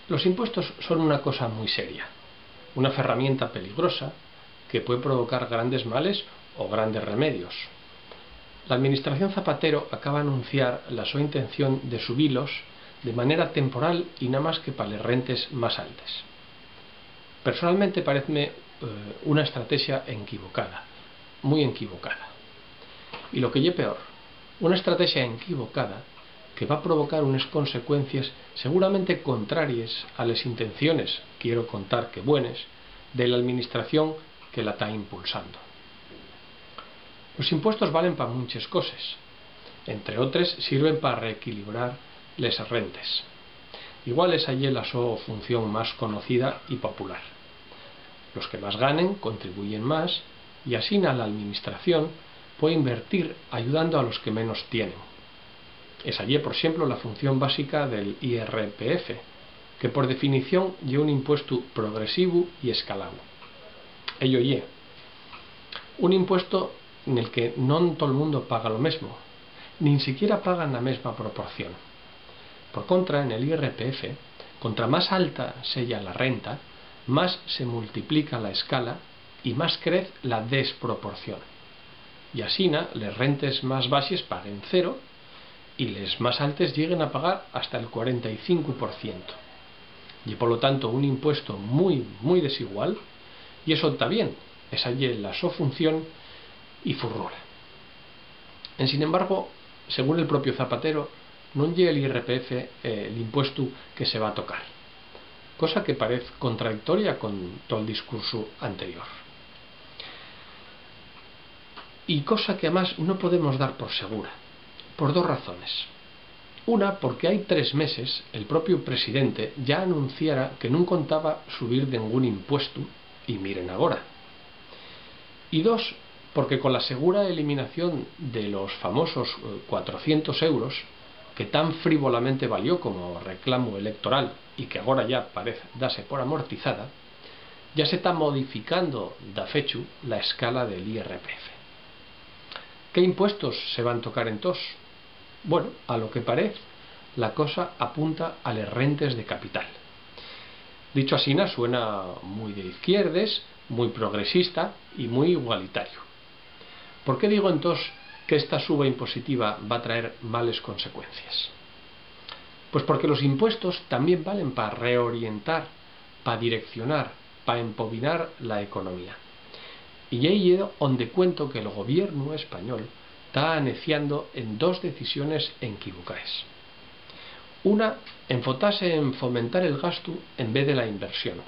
Los impuestos son una cosa muy seria, una ferramenta peligrosa que puede provocar grandes males o grandes remedios. La administración Zapatero acaba de anunciar la súa intención de subilos de manera temporal y nada más que para les rentes más altes. Personalmente pareceme una estrategia equivocada, muy equivocada. Y lo que lle peor, una estrategia equivocada que va a provocar unas consecuencias seguramente contrarias a las intenciones, quiero contar que buenas, de la administración que la está impulsando. Los impuestos valen para muchas cosas, entre otras sirven para reequilibrar les rentes. Igual esa es la su función más conocida y popular. Los que más ganen contribuyen más y así la administración puede invertir ayudando a los que menos tienen. Esa es, por ejemplo, la función básica del IRPF, que por definición es un impuesto progresivo y escalado. Ello es un impuesto en el que no todo el mundo paga lo mismo, ni siquiera pagan la misma proporción. Por contra, en el IRPF, contra más alta sea la renta, más se multiplica la escala y más crece la desproporción. Y así, les rentes más baixes paguen cero y les más altes lleguen a pagar hasta el 45%. Y por lo tanto un impuesto muy desigual, y eso está bien, esa es la su función y furrura. Sin embargo, según el propio Zapatero, no es el IRPF el impuesto que se va a tocar, cosa que parece contradictoria con todo el discurso anterior. Y cosa que además no podemos dar por segura, por dos razones. Una, porque hay 3 meses el propio presidente ya anunciara que no contaba subir ningún impuesto, y miren ahora. Y dos, porque con la segura eliminación de los famosos 400 euros, que tan frívolamente valió como reclamo electoral y que ahora ya parece darse por amortizada, ya se está modificando da fechu la escala del IRPF. ¿Qué impuestos se van a tocar entonces? Bueno, a lo que parece, la cosa apunta a les rentes de capital. Dicho así, suena muy de izquierdes, muy progresista y muy igualitario. ¿Por qué digo entonces que esta suba impositiva va a traer males consecuencias? Pues porque los impuestos también valen para reorientar, para direccionar, para empobinar la economía. Y ahí es donde cuento que el gobierno español está aneciando en dos decisiones equivocadas. Una, enfocarse en fomentar el gasto en vez de la inversión,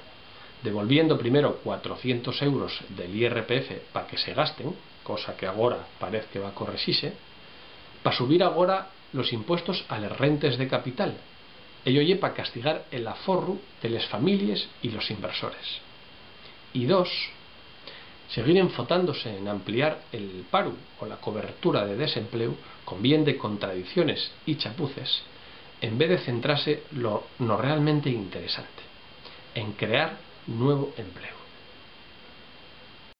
devolviendo primero 400 euros del IRPF para que se gasten, cosa que ahora parece que va a corregirse, para subir ahora los impuestos a las rentes de capital, ello es para castigar el aforro de las familias y los inversores. Y dos, seguir enfotándose en ampliar el paro o la cobertura de desempleo con bien de contradicciones y chapuces, en vez de centrarse en lo realmente interesante, en crear nuevo empleo.